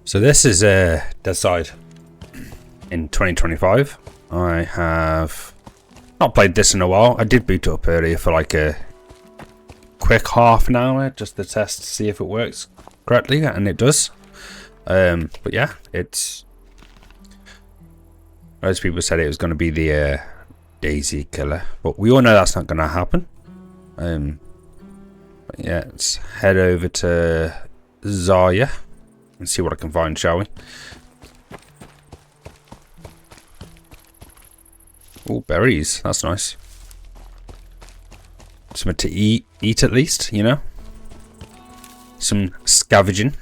So this is DeadSide in 2025. I have not played this in a while. I did boot it up earlier for like a quick half an hour just to test to see if it works correctly, and it does. But yeah, it's most people said it was going to be the Daisy killer, but we all know that's not going to happen. But yeah, let's head over to Zarya and see what I can find, shall we? Oh, berries. That's nice. Something to eat at least, you know? Some scavenging.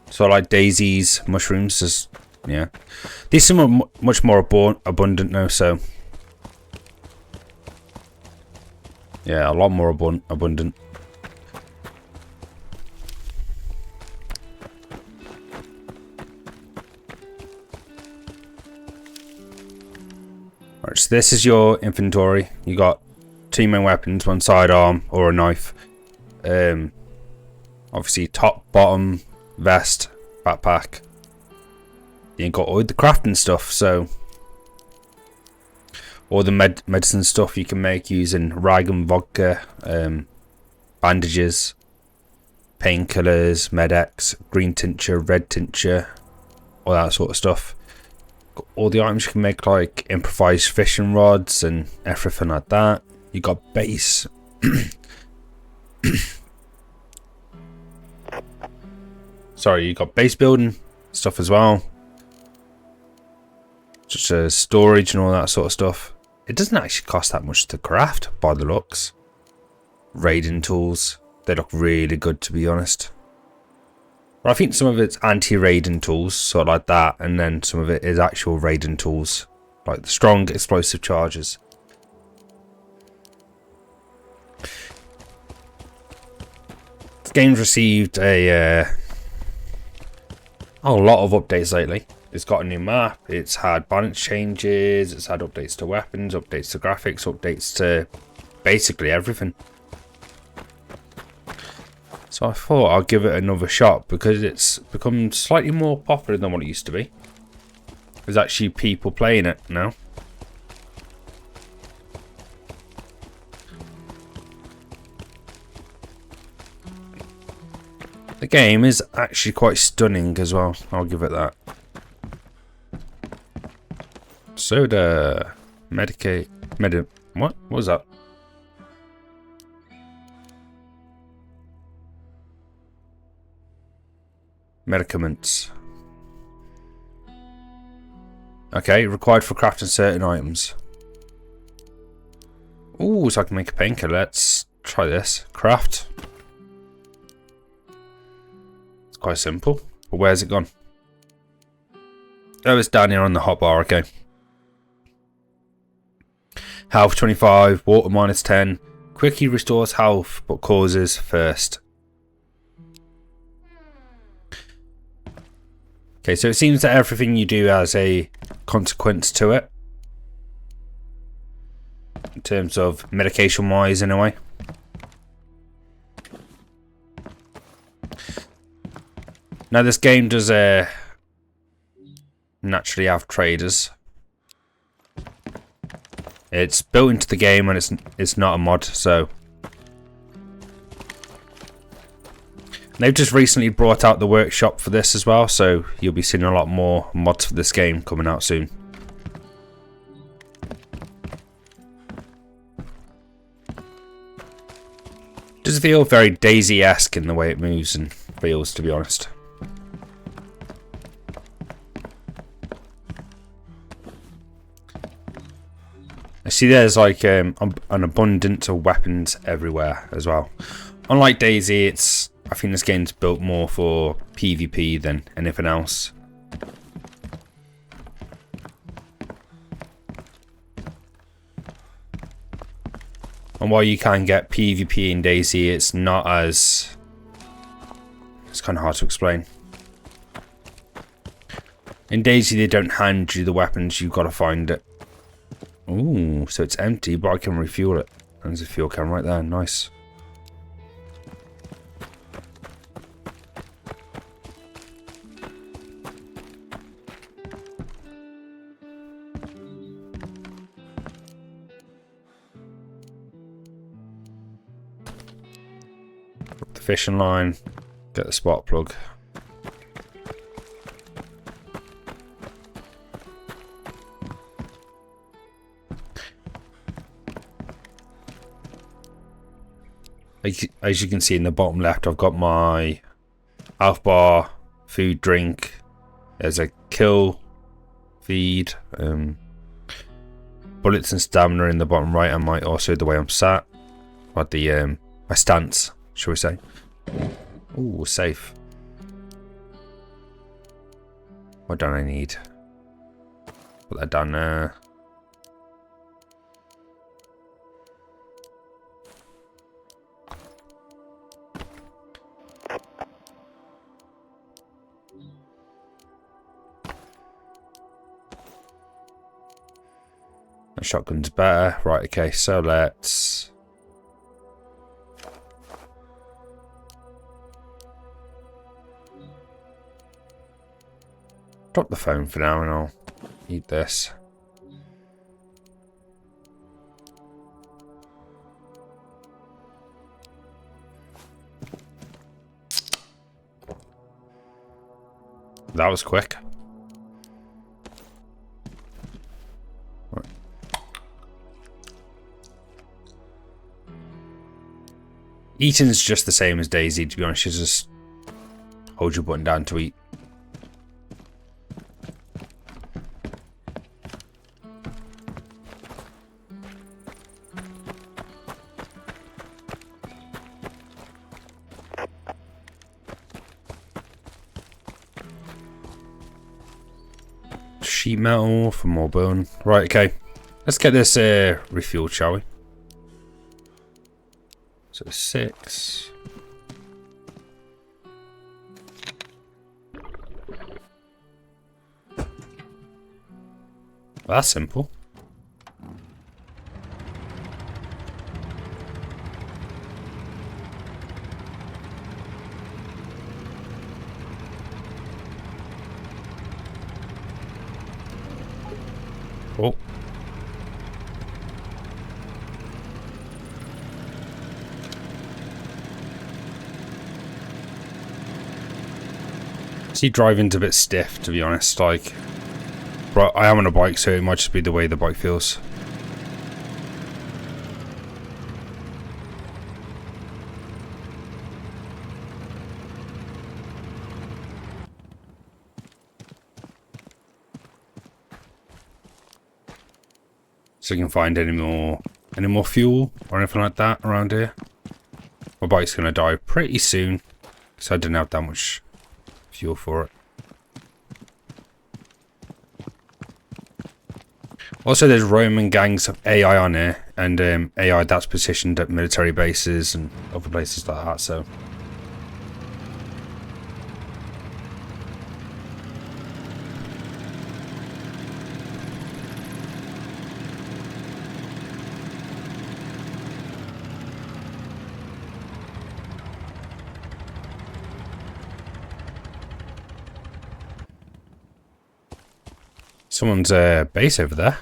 So I like daisies, mushrooms, just, yeah. These seem much more abundant now, so. Yeah, a lot more abundant. Alright, so this is your inventory. You got two main weapons, one sidearm or a knife. Obviously top, bottom, vest, backpack. You got all the crafting stuff, so all the medicine stuff you can make using rag and vodka, bandages, painkillers, Med-X, green tincture, red tincture, all that sort of stuff. All the items you can make, like improvised fishing rods and everything like that. You got base. Sorry, you got base building stuff as well. Such as storage and all that sort of stuff. It doesn't actually cost that much to craft by the looks. Raiding tools. They look really good, to be honest. But I think some of it's anti-raiding tools, sort of like that, and then some of it is actual raiding tools, like the strong explosive charges. This game's received a lot of updates lately. It's got a new map, it's had balance changes, it's had updates to weapons, updates to graphics, updates to basically everything. So I thought I'll give it another shot because it's become slightly more popular than what it used to be. There's actually people playing it now. The game is actually quite stunning as well. I'll give it that. Soda. What was that? Medicaments. Okay, required for crafting certain items. Ooh, so I can make a painkiller. Let's try this. Craft. It's quite simple. But where's it gone? Oh, it's down here on the hotbar. Okay. Health 25, water minus 10. Quickly restores health, but causes thirst. Okay, so it seems that everything you do has a consequence to it. In terms of medication-wise, anyway. Now, this game does naturally have traders. It's built into the game and it's not a mod, so. They've just recently brought out the workshop for this as well, so you'll be seeing a lot more mods for this game coming out soon. Does feel very Daisy-esque in the way it moves and feels, to be honest. I see there's like an abundance of weapons everywhere as well. Unlike Daisy, I think this game's built more for PvP than anything else. And while you can get PvP in Daisy, it's not as... It's kind of hard to explain. In Daisy, they don't hand you the weapons, you've got to find it. Ooh, so it's empty, but I can refuel it. There's a fuel can right there, nice. fishing line. Get the spark plug. As you can see in the bottom left, I've got my health bar, food, drink. There's a kill, feed, bullets and stamina in the bottom right, and also the way I'm sat. But the my stance, shall we say? Ooh, safe. What don't I need? Put that down there. The shotgun's better. Right, okay, so let's... drop the phone for now and I'll eat this. That was quick. Eating's just the same as Daisy, to be honest. You just hold your button down to eat. Sheet metal for more bone. Right, okay. Let's get this refueled, shall we? So 6. That's simple. Oh. See, driving's a bit stiff, to be honest. Like, but I am on a bike, so it might just be the way the bike feels. So you can find any more fuel or anything like that around here. My bike's gonna die pretty soon, so I didn't have that much fuel for it. Also, there's roaming gangs of AI on here, and AI that's positioned at military bases and other places like that, so... Someone's base over there.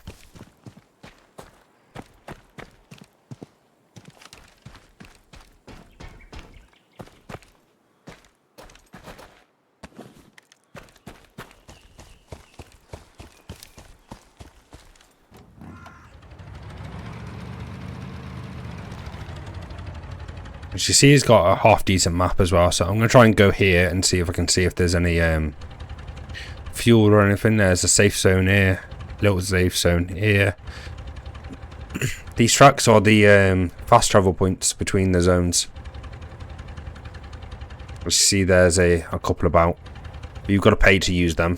As you see, he's got a half decent map as well, so I'm going to try and go here and see if I can see if there's any fuel or anything. There's a safe zone here, little safe zone here. These tracks are the fast travel points between the zones. As you see, there's a couple about. You've got to pay to use them,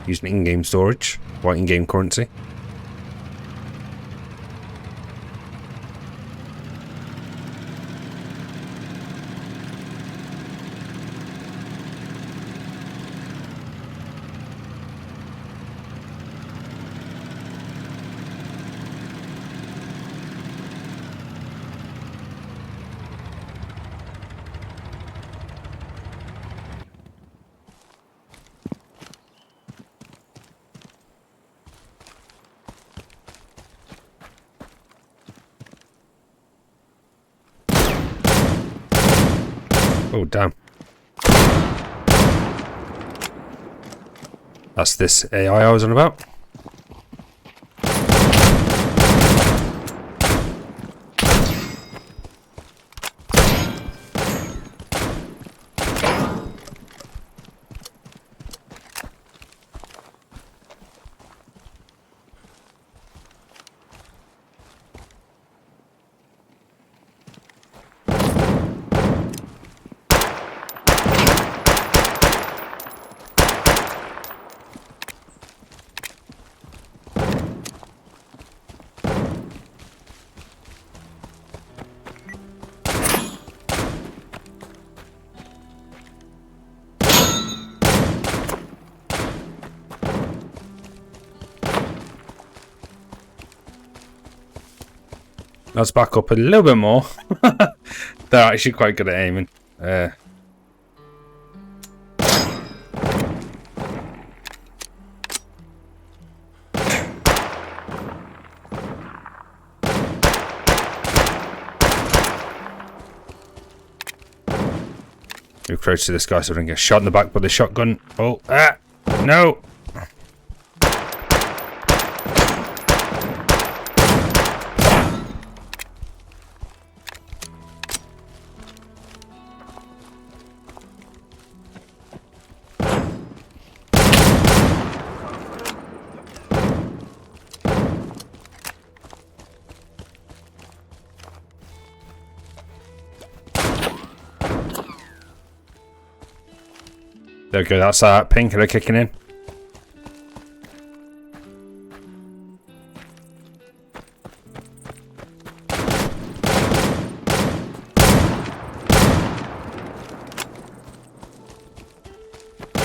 using in-game storage, or in-game currency. Oh, damn. That's this AI I was on about. Let's back up a little bit more. They're actually quite good at aiming. Move close to this guy so I don't get shot in the back by the shotgun. Oh, no! There we go, that's that painkiller kicking in.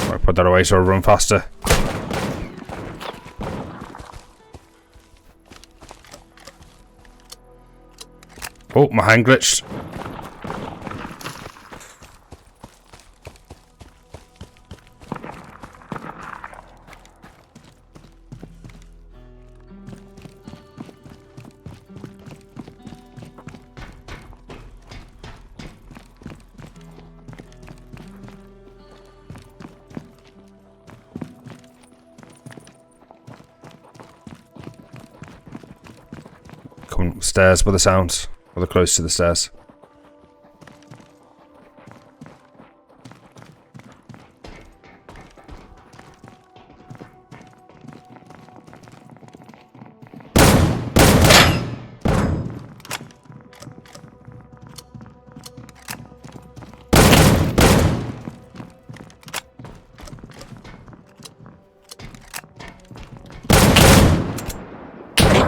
Right, put that away so I'll run faster. Oh, my hand glitched. Come stairs by the sounds. Or they're close to the stairs.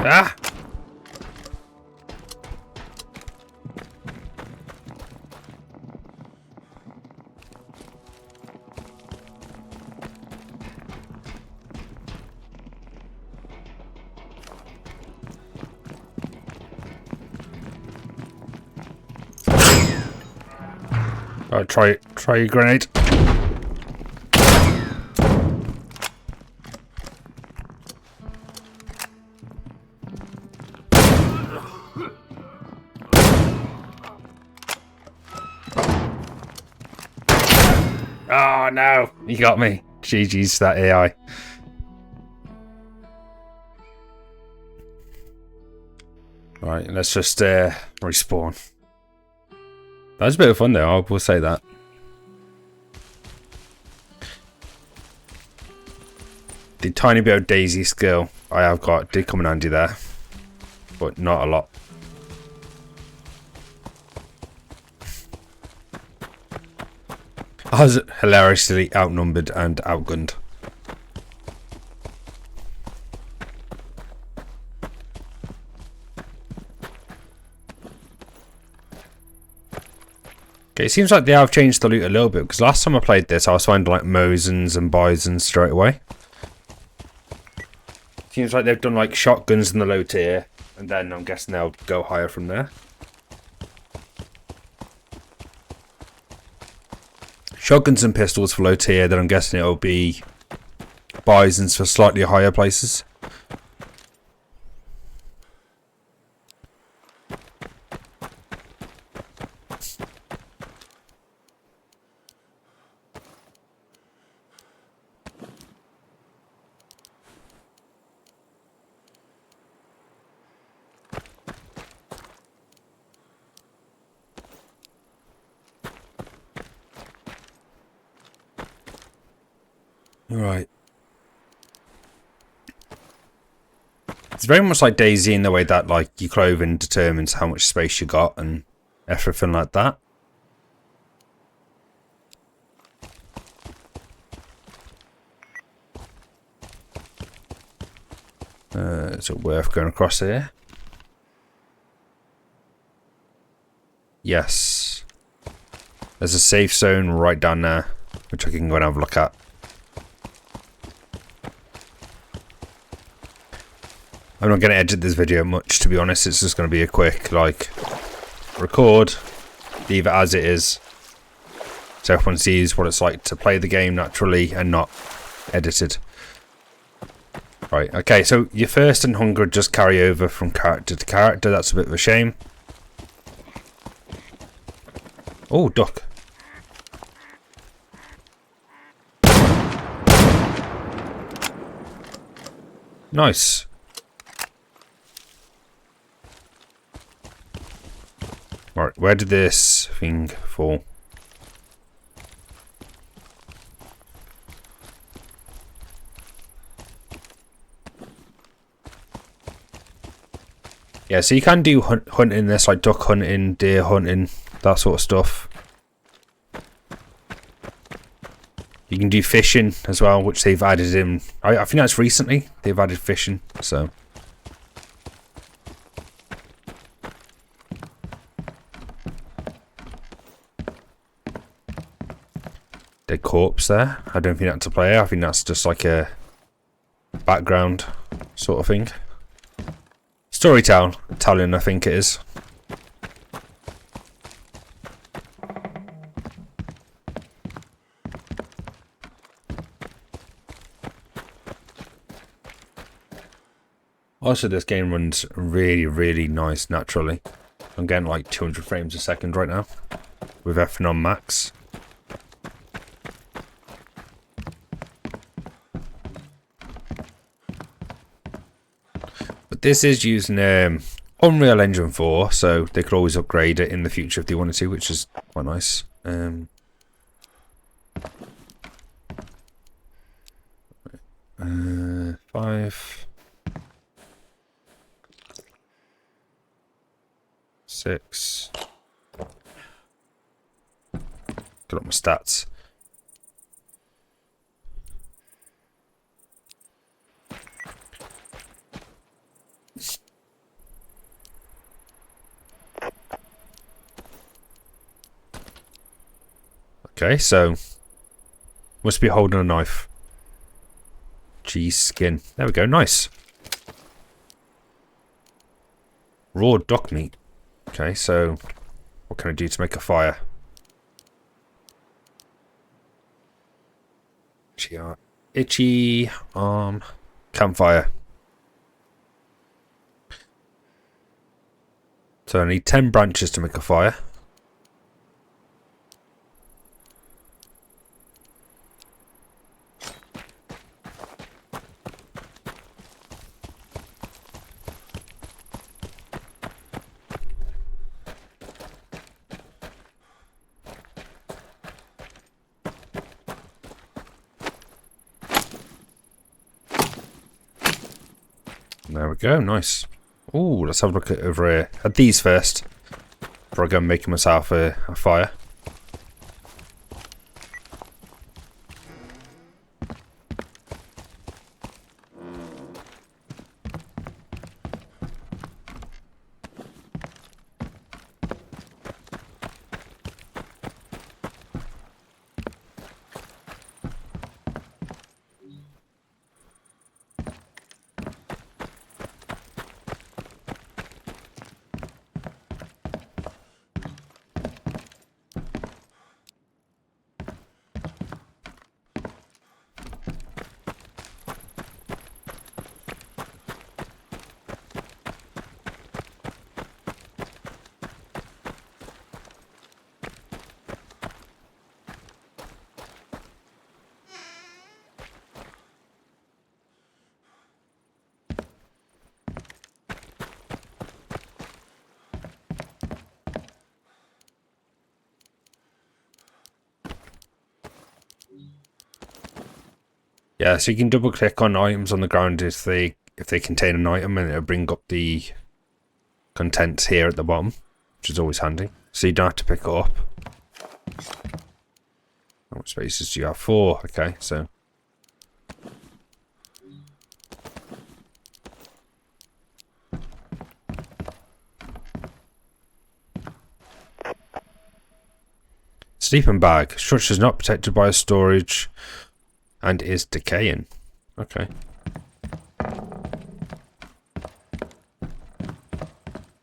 Ah! Try your grenade. Oh no, you got me. GG's that AI. Right, let's just respawn. That was a bit of fun though, I will say that. The tiny bit of daisy skill I have got did come in handy there, but not a lot. I was hilariously outnumbered and outgunned. Okay, it seems like they have changed the loot a little bit, because last time I played this I was finding like Mosins and Bisons straight away. Seems like they've done like shotguns in the low tier, and then I'm guessing they'll go higher from there. Shotguns and pistols for low tier, then I'm guessing it'll be Bisons for slightly higher places. Right. It's very much like DayZ in the way that like your clothing determines how much space you got and everything like that. Is it worth going across here? Yes. There's a safe zone right down there, which I can go and have a look at. I'm not going to edit this video much, to be honest. It's just going to be a quick, like, record, leave it as it is, so everyone sees what it's like to play the game naturally and not edited. Right, okay, so your thirst and hunger just carry over from character to character. That's a bit of a shame. Oh, duck. Nice. Right, where did this thing fall? Yeah, so you can do hunting this, like duck hunting, deer hunting, that sort of stuff. You can do fishing as well, which they've added in. I think that's recently they've added fishing, so. Dead corpse there. I don't think that's a player. I think that's just like a background sort of thing. Storytelling, I think it is. Also, this game runs really, really nice naturally. I'm getting like 200 frames a second right now with everything on max. But this is using Unreal Engine 4, so they could always upgrade it in the future if they wanted to, which is quite nice. 5, 6. Get up my stats. Okay, so must be holding a knife. Cheese skin. There we go. Nice. Raw duck meat. Okay, so what can I do to make a fire? Itchy arm. Campfire. So I need 10 branches to make a fire. There we go, nice. Ooh, let's have a look at over here. At these first, before I go and make myself a fire. Yeah, so you can double click on items on the ground if they contain an item, and it'll bring up the contents here at the bottom, which is always handy. So you don't have to pick it up. How much spaces do you have? 4. Okay, so sleeping bag. Structure is not protected by storage and is decaying. Okay.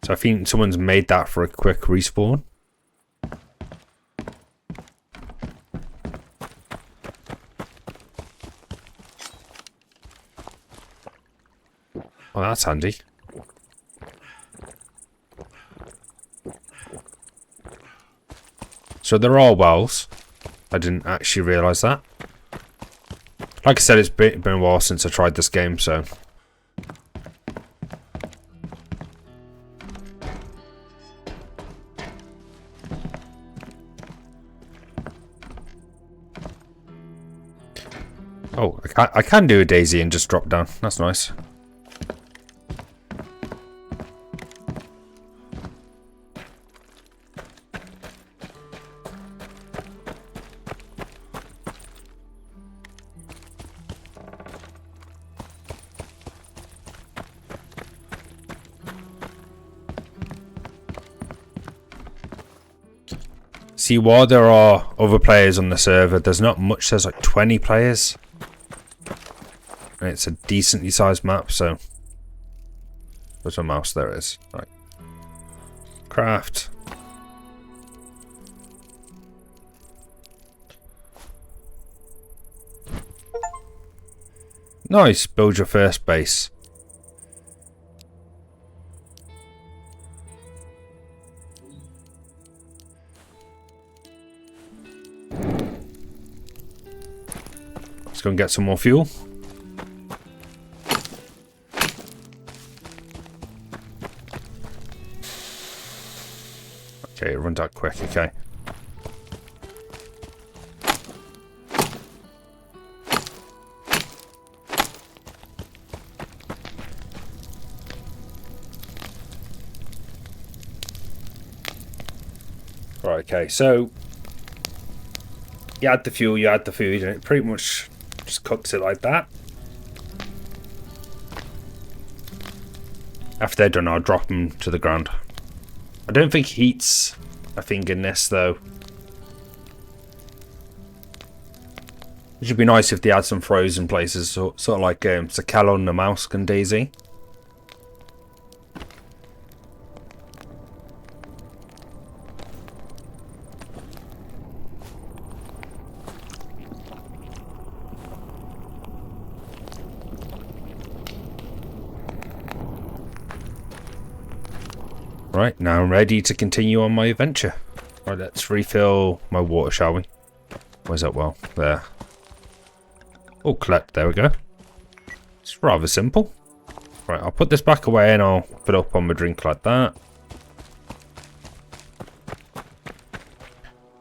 So I think someone's made that for a quick respawn. Oh, that's handy. So there are wells. I didn't actually realise that. Like I said, it's been a while since I tried this game, so... Oh, I can do a daisy and just drop down. That's nice. See, while there are other players on the server, there's not much. There's like 20 players. And it's a decently sized map, so... Where's my mouse? There it is. Right. Craft. Nice. Build your first base. Let's go and get some more fuel. Okay, it runs out quick, okay. Right, okay, so you add the fuel, you add the food, and it pretty much just cooks it like that. After they're done, I'll drop them to the ground. I don't think heat's a thing in this, though. It should be nice if they had some frozen places, sort of like Sakala and the Mouse and Daisy. Right, now I'm ready to continue on my adventure. Right, let's refill my water, shall we? Where's that well? There. Oh, collect. There we go. It's rather simple. Right, I'll put this back away and I'll fill up on my drink like that.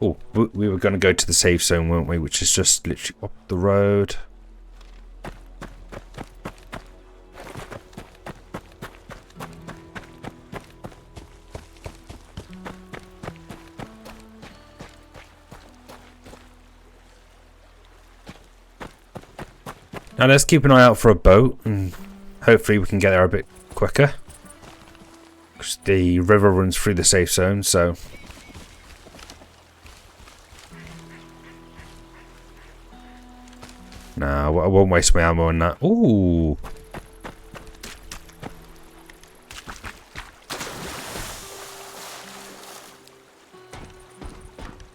Oh, we were going to go to the safe zone, weren't we? Which is just literally up the road. Now let's keep an eye out for a boat, and hopefully we can get there a bit quicker. Because the river runs through the safe zone, so... No, I won't waste my ammo on that. Ooh!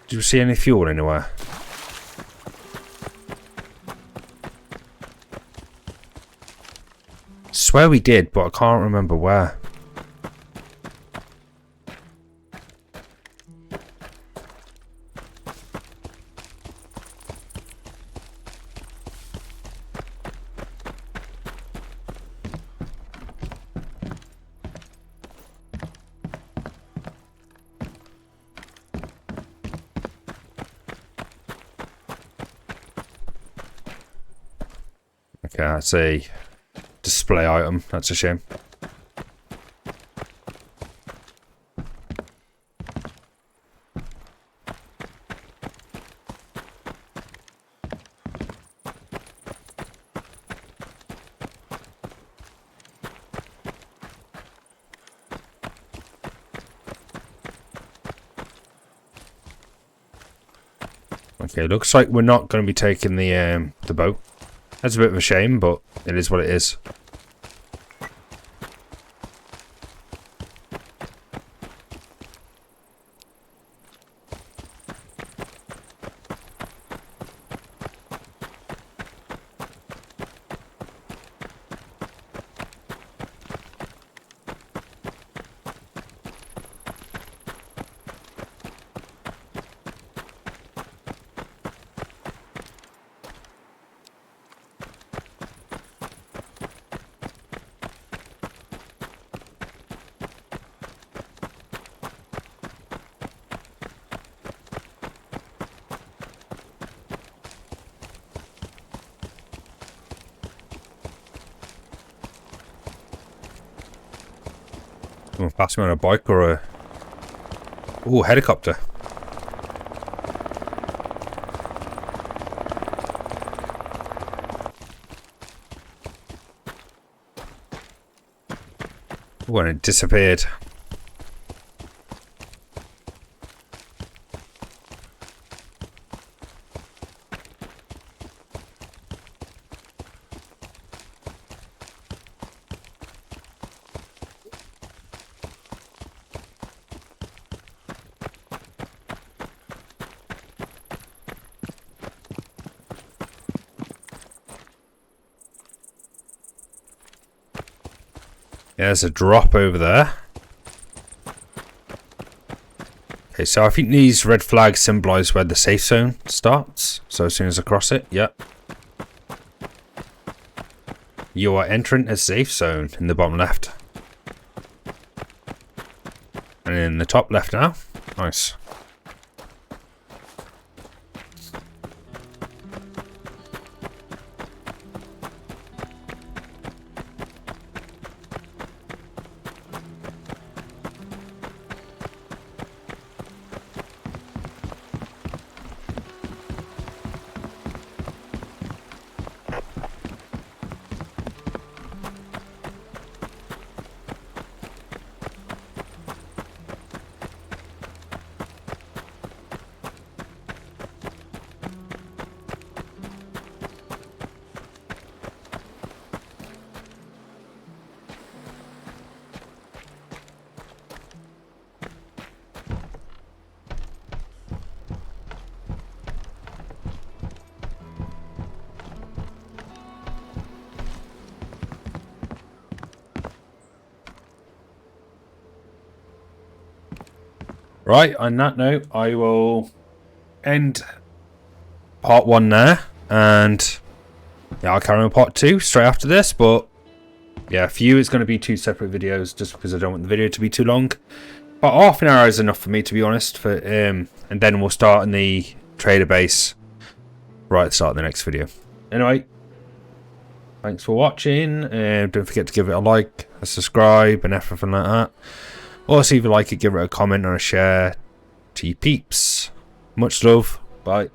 Did you see any fuel anywhere? Swear we did, but I can't remember where. Okay, that's a display item. That's a shame. Okay, looks like we're not going to be taking the boat. That's a bit of a shame, but it is what it is. Someone pass me on a bike or a... Ooh, helicopter. Ooh, and it disappeared. Yeah, there's a drop over there. Okay, so I think these red flags symbolise where the safe zone starts. So as soon as I cross it, yep. You are entering a safe zone in the bottom left. And in the top left now. Nice. Right, on that note, I will end part 1 there, and yeah, I'll carry on part 2 straight after this, but yeah, for you it's going to be 2 separate videos just because I don't want the video to be too long. But half an hour is enough for me, to be honest, for and then we'll start in the trader base right at the start of the next video. Anyway, thanks for watching, don't forget to give it a like, a subscribe, and everything like that. Also, if you like it, give it a comment or a share to your peeps. Much love. Bye.